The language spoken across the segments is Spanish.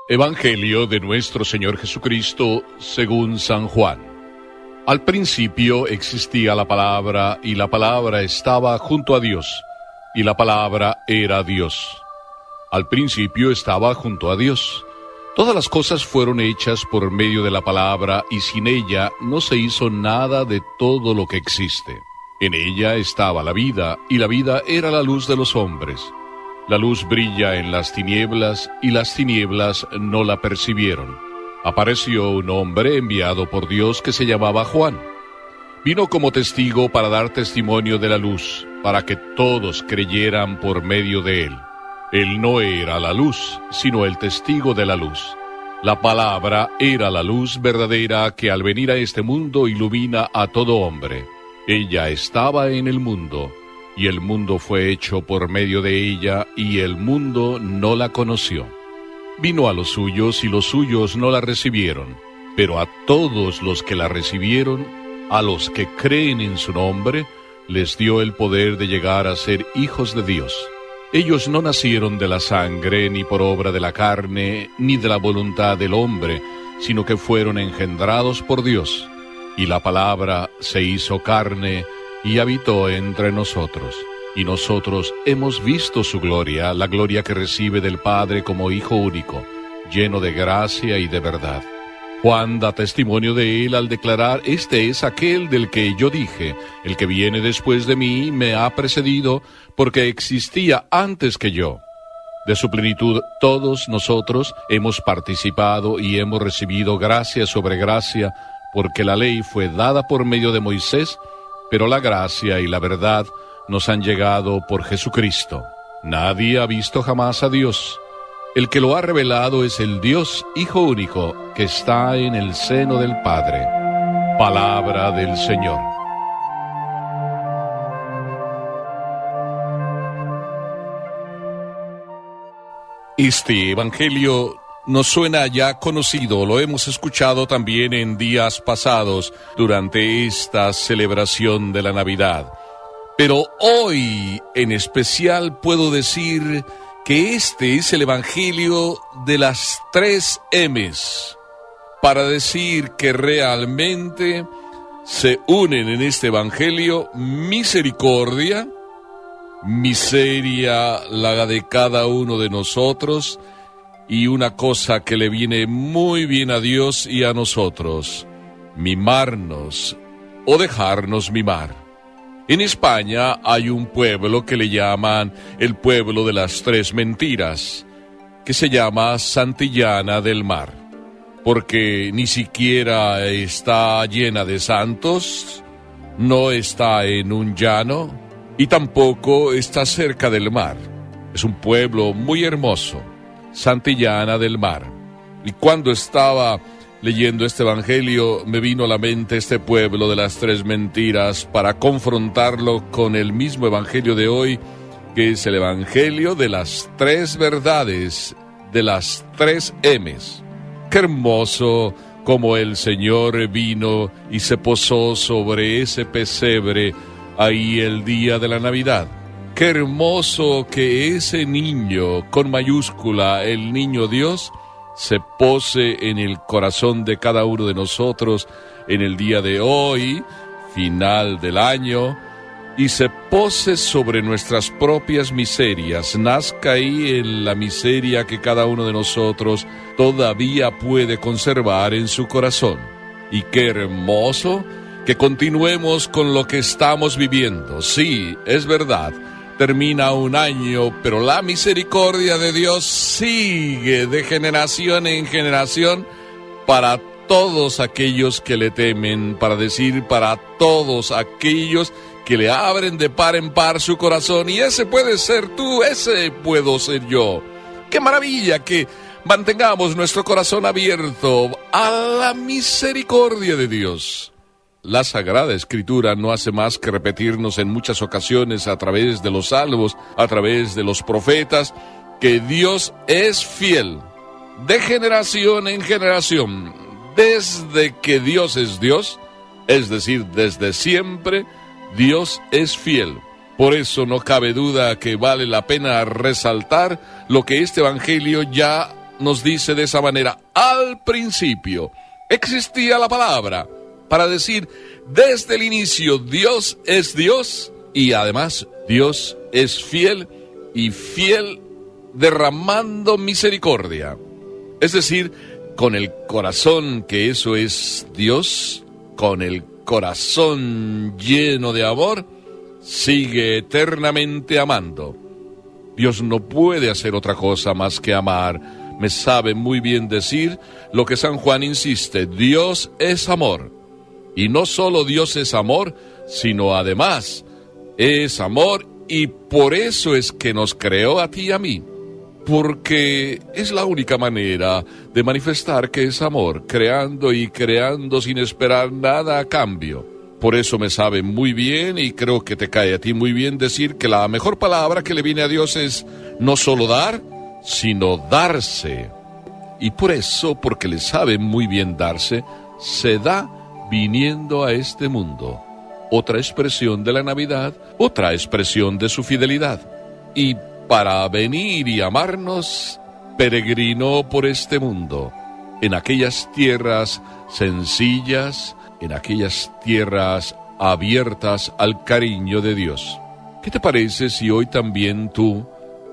Evangelio de nuestro Señor Jesucristo según San Juan. Al principio existía la palabra, y la palabra estaba junto a Dios, y la palabra era Dios. Al principio estaba junto a Dios. Todas las cosas fueron hechas por medio de la palabra, y sin ella no se hizo nada de todo lo que existe. En ella estaba la vida, y la vida era la luz de los hombres. La luz brilla en las tinieblas, y las tinieblas no la percibieron. Apareció un hombre enviado por Dios que se llamaba Juan. Vino como testigo para dar testimonio de la luz, para que todos creyeran por medio de él. Él no era la luz, sino el testigo de la luz. La palabra era la luz verdadera que al venir a este mundo ilumina a todo hombre. Ella estaba en el mundo, y el mundo fue hecho por medio de ella, y el mundo no la conoció. Vino a los suyos, y los suyos no la recibieron, pero a todos los que la recibieron, a los que creen en su nombre, les dio el poder de llegar a ser hijos de Dios. Ellos no nacieron de la sangre, ni por obra de la carne, ni de la voluntad del hombre, sino que fueron engendrados por Dios. Y la palabra se hizo carne, y habitó entre nosotros. Y nosotros hemos visto su gloria, la gloria que recibe del Padre como Hijo único, lleno de gracia y de verdad. Juan da testimonio de él al declarar: este es aquel del que yo dije, el que viene después de mí me ha precedido, porque existía antes que yo. De su plenitud todos nosotros hemos participado y hemos recibido gracia sobre gracia, porque la ley fue dada por medio de Moisés, pero la gracia y la verdad nos han llegado por Jesucristo. Nadie ha visto jamás a Dios. El que lo ha revelado es el Dios Hijo único, que está en el seno del Padre. Palabra del Señor. Este evangelio nos suena ya conocido, lo hemos escuchado también en días pasados durante esta celebración de la Navidad. Pero hoy en especial puedo decir que este es el evangelio de las 3 M's, para decir que realmente se unen en este evangelio misericordia, miseria, la de cada uno de nosotros, y una cosa que le viene muy bien a Dios y a nosotros: mimarnos o dejarnos mimar. En España hay un pueblo que le llaman el pueblo de las 3 mentiras, que se llama Santillana del Mar, porque ni siquiera está llena de santos, no está en un llano y tampoco está cerca del mar. Es un pueblo muy hermoso, Santillana del Mar. Y cuando estaba leyendo este evangelio, me vino a la mente este pueblo de las 3 mentiras para confrontarlo con el mismo evangelio de hoy, que es el evangelio de las 3 verdades, de las 3 M's. Qué hermoso como el Señor vino y se posó sobre ese pesebre ahí el día de la Navidad. Qué hermoso que ese niño, con mayúscula, el niño Dios, se pose en el corazón de cada uno de nosotros en el día de hoy, final del año, y se pose sobre nuestras propias miserias, nazca ahí en la miseria que cada uno de nosotros todavía puede conservar en su corazón. Y qué hermoso que continuemos con lo que estamos viviendo. Sí, es verdad, termina un año, pero la misericordia de Dios sigue de generación en generación para todos aquellos que le temen, para decir para todos aquellos que le abren de par en par su corazón. Y ese puede ser tú, ese puedo ser yo. ¡Qué maravilla que mantengamos nuestro corazón abierto a la misericordia de Dios! La Sagrada Escritura no hace más que repetirnos en muchas ocasiones a través de los salmos, a través de los profetas, que Dios es fiel, de generación en generación. Desde que Dios es Dios, es decir, desde siempre, Dios es fiel. Por eso no cabe duda que vale la pena resaltar lo que este evangelio ya nos dice de esa manera: al principio existía la palabra, para decir, desde el inicio Dios es Dios, y además Dios es fiel, y fiel derramando misericordia. Es decir, con el corazón, que eso es Dios, con el corazón lleno de amor, sigue eternamente amando. Dios no puede hacer otra cosa más que amar. Me sabe muy bien decir lo que San Juan insiste: Dios es amor. Y no solo Dios es amor, sino además es amor, y por eso es que nos creó a ti y a mí. Porque es la única manera de manifestar que es amor, creando y creando sin esperar nada a cambio. Por eso me sabe muy bien, y creo que te cae a ti muy bien, decir que la mejor palabra que le viene a Dios es no solo dar, sino darse. Y por eso, porque le sabe muy bien darse, se da viniendo a este mundo. Otra expresión de la Navidad, otra expresión de su fidelidad. Y para venir y amarnos, peregrinó por este mundo, en aquellas tierras sencillas, en aquellas tierras abiertas al cariño de Dios. ¿Qué te parece si hoy también tú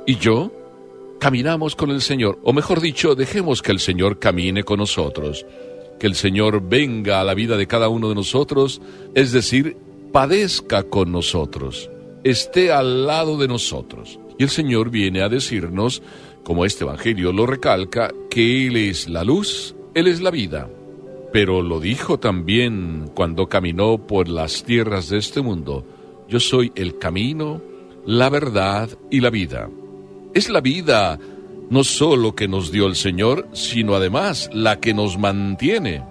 y yo caminamos con el Señor? O mejor dicho, dejemos que el Señor camine con nosotros, que el Señor venga a la vida de cada uno de nosotros, es decir, padezca con nosotros, esté al lado de nosotros. Y el Señor viene a decirnos, como este Evangelio lo recalca, que Él es la luz, Él es la vida. Pero lo dijo también cuando caminó por las tierras de este mundo: yo soy el camino, la verdad y la vida. Es la vida no solo que nos dio el Señor, sino además la que nos mantiene.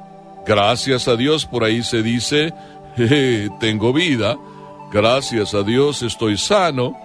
Gracias a Dios, por ahí se dice, tengo vida, gracias a Dios estoy sano,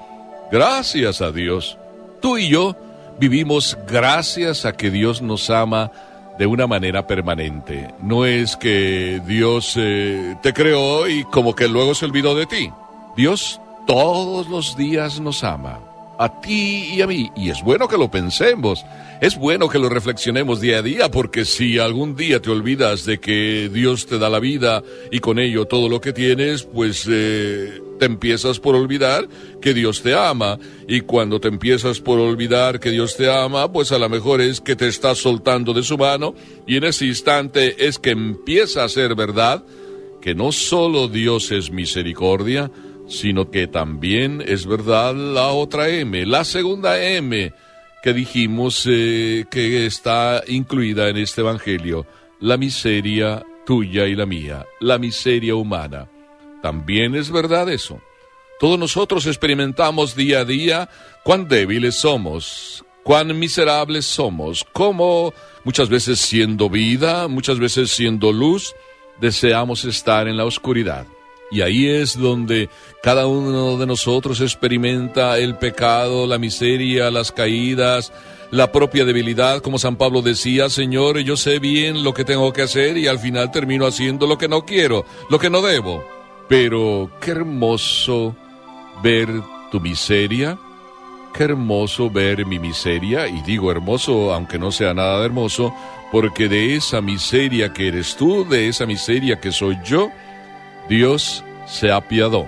gracias a Dios. Tú y yo vivimos gracias a que Dios nos ama de una manera permanente. No es que Dios te creó y como que luego se olvidó de ti. Dios todos los días nos ama, a ti y a mí, y es bueno que lo pensemos, es bueno que lo reflexionemos día a día, porque si algún día te olvidas de que Dios te da la vida y con ello todo lo que tienes, pues te empiezas por olvidar que Dios te ama, y cuando te empiezas por olvidar que Dios te ama, pues a lo mejor es que te estás soltando de su mano, y en ese instante es que empieza a ser verdad que no solo Dios es misericordia, sino que también es verdad la otra M, la segunda M que dijimos que está incluida en este Evangelio, la miseria tuya y la mía, la miseria humana. También es verdad eso. Todos nosotros experimentamos día a día cuán débiles somos, cuán miserables somos, cómo muchas veces siendo vida, muchas veces siendo luz, deseamos estar en la oscuridad. Y ahí es donde cada uno de nosotros experimenta el pecado, la miseria, las caídas, la propia debilidad, como San Pablo decía: Señor, yo sé bien lo que tengo que hacer y al final termino haciendo lo que no quiero, lo que no debo. Pero qué hermoso ver tu miseria, qué hermoso ver mi miseria, y digo hermoso aunque no sea nada de hermoso, porque de esa miseria que eres tú, de esa miseria que soy yo, Dios se apiadó.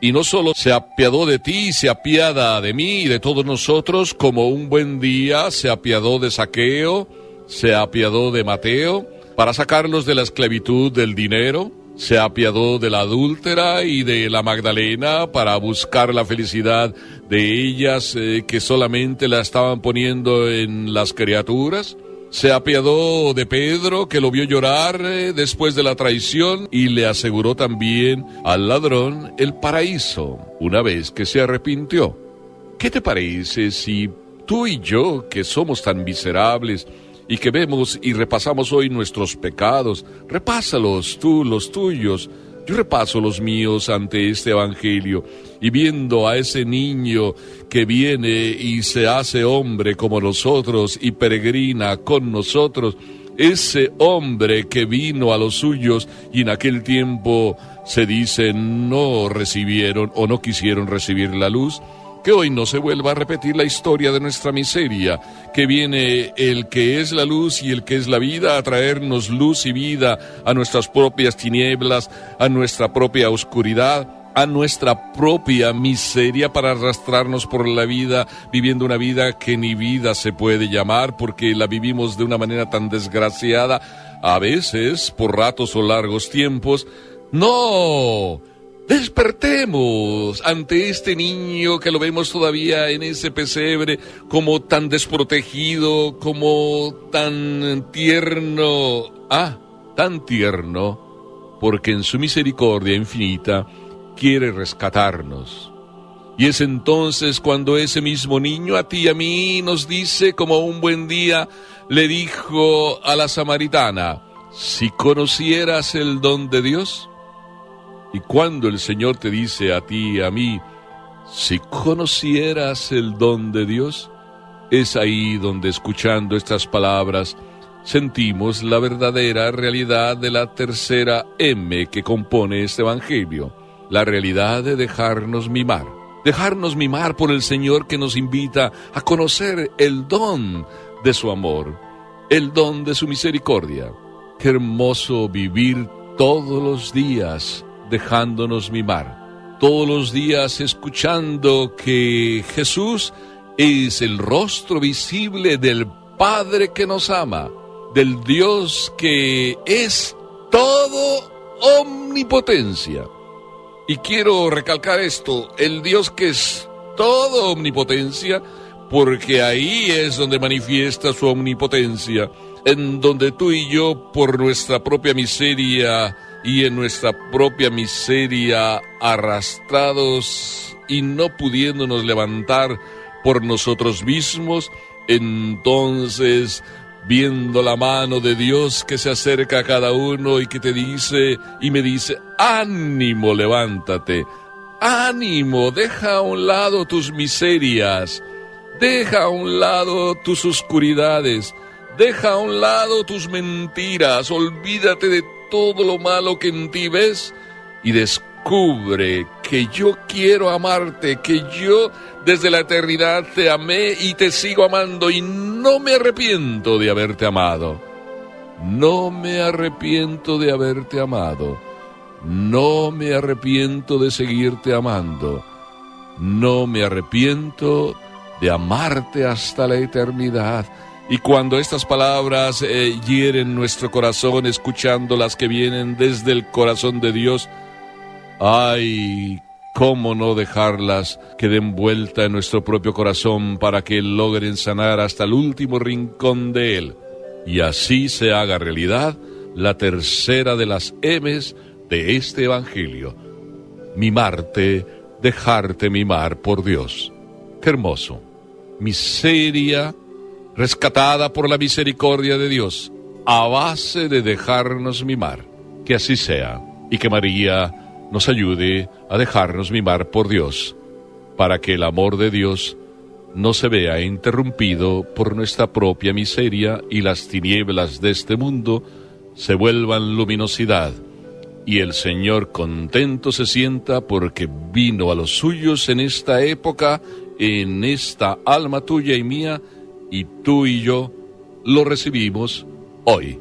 Y no solo se apiadó de ti, se apiada de mí y de todos nosotros, como un buen día se apiadó de Zaqueo, se apiadó de Mateo, para sacarlos de la esclavitud del dinero, se apiadó de la adúltera y de la Magdalena para buscar la felicidad de ellas que solamente la estaban poniendo en las criaturas. Se apiadó de Pedro, que lo vio llorar después de la traición, y le aseguró también al ladrón el paraíso, una vez que se arrepintió. ¿Qué te parece si tú y yo, que somos tan miserables y que vemos y repasamos hoy nuestros pecados, repásalos tú, los tuyos, yo repaso los míos ante este Evangelio, y viendo a ese niño que viene y se hace hombre como nosotros y peregrina con nosotros, ese hombre que vino a los suyos y en aquel tiempo se dice no recibieron o no quisieron recibir la luz, Que hoy no se vuelva a repetir la historia de nuestra miseria, que viene el que es la luz y el que es la vida a traernos luz y vida a nuestras propias tinieblas, a nuestra propia oscuridad, a nuestra propia miseria, para arrastrarnos por la vida, viviendo una vida que ni vida se puede llamar, porque la vivimos de una manera tan desgraciada, a veces, por ratos o largos tiempos. ¡No! Despertemos ante este niño que lo vemos todavía en ese pesebre, como tan desprotegido, como tan tierno. Tan tierno, porque en su misericordia infinita quiere rescatarnos. Y es entonces cuando ese mismo niño a ti y a mí nos dice, como un buen día le dijo a la samaritana: si conocieras el don de Dios. Y cuando el Señor te dice a ti y a mí: si conocieras el don de Dios, es ahí donde, escuchando estas palabras, sentimos la verdadera realidad de la tercera M que compone este Evangelio, la realidad de dejarnos mimar por el Señor, que nos invita a conocer el don de su amor, el don de su misericordia. Qué hermoso vivir todos los días dejándonos mimar, todos los días escuchando que Jesús es el rostro visible del Padre que nos ama, del Dios que es todo omnipotencia. Y quiero recalcar esto, el Dios que es todo omnipotencia, porque ahí es donde manifiesta su omnipotencia, en donde tú y yo, por nuestra propia miseria y en nuestra propia miseria, arrastrados y no pudiéndonos levantar por nosotros mismos, entonces, viendo la mano de Dios que se acerca a cada uno y que te dice y me dice: ánimo, levántate, ánimo, deja a un lado tus miserias, deja a un lado tus oscuridades, deja a un lado tus mentiras, olvídate de todo lo malo que en ti ves y descubre que yo quiero amarte, que yo desde la eternidad te amé y te sigo amando, y no me arrepiento de haberte amado. No me arrepiento de haberte amado. No me arrepiento de seguirte amando. No me arrepiento de amarte hasta la eternidad. Y cuando estas palabras hieren nuestro corazón, escuchando las que vienen desde el corazón de Dios, ¡ay! ¿Cómo no dejarlas que den vuelta en nuestro propio corazón para que logren sanar hasta el último rincón de él? Y así se haga realidad la tercera de las M's de este Evangelio: mimarte, dejarte mimar por Dios. ¡Qué hermoso! Miseria rescatada por la misericordia de Dios, a base de dejarnos mimar. Que así sea, y que María nos ayude a dejarnos mimar por Dios, para que el amor de Dios no se vea interrumpido por nuestra propia miseria y las tinieblas de este mundo se vuelvan luminosidad, y el Señor contento se sienta porque vino a los suyos en esta época, en esta alma tuya y mía, y tú y yo lo recibimos hoy.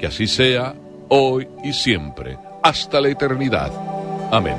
Que así sea, hoy y siempre, hasta la eternidad. Amén.